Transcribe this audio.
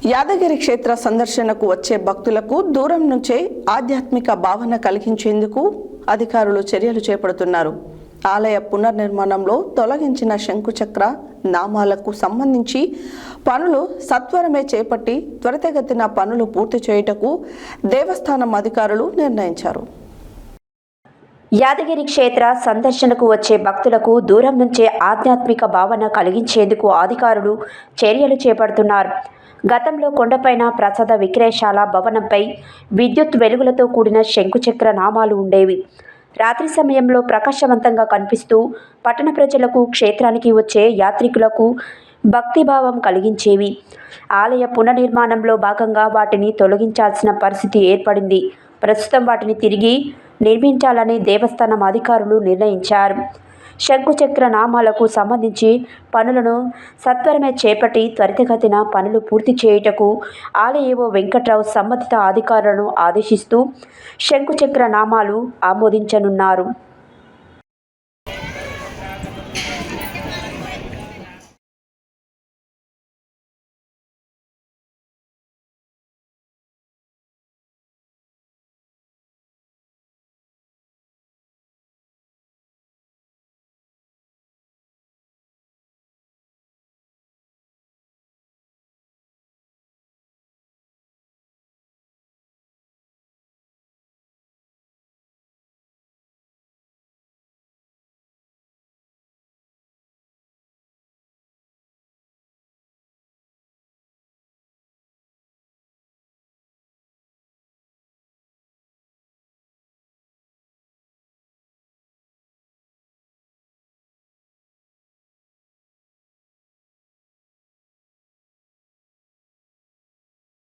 యాదగిరి క్షేత్ర సందర్శనకు వచ్చే భక్తులకు దూరం నుంచే ఆధ్యాత్మిక భావన కలిగించేందుకు అధికారులు చర్యలు చేపడుతున్నారు. ఆలయ పునర్నిర్మాణంలో తొలగించిన శంకుచక్ర నామాలకు సంబంధించి పనులు సత్వరమే చేపట్టి త్వరితగతిన పనులు పూర్తి చేయుటకు దేవస్థానం అధికారులు నిర్ణయించారు. యాదగిరి క్షేత్ర సందర్శనకు వచ్చే భక్తులకు దూరం నుంచే ఆధ్యాత్మిక భావన కలిగించేందుకు అధికారులు చర్యలు చేపడుతున్నారు. గతంలో కొండపైన ప్రసాద విక్రయశాల భవనంపై విద్యుత్ వెలుగులతో కూడిన శంకుచక్ర నామాలు ఉండేవి. రాత్రి సమయంలో ప్రకాశవంతంగా కనిపిస్తూ పట్టణ ప్రజలకు, క్షేత్రానికి వచ్చే యాత్రికులకు భక్తిభావం కలిగించేవి. ఆలయ పునర్నిర్మాణంలో భాగంగా వాటిని తొలగించాల్సిన పరిస్థితి ఏర్పడింది. ప్రస్తుతం వాటిని తిరిగి నిర్మించాలని దేవస్థానం అధికారులు నిర్ణయించారు. శంకుచక్ర నామాలకు సంబంధించి పనులను సత్వరమే చేపట్టి త్వరితగతిన పనులు పూర్తి చేయుటకు ఆలయ ఈవో వెంకట్రావు సంబంధిత అధికారులను ఆదేశిస్తూ శంకుచక్ర నామాలు ఆమోదించనున్నారు.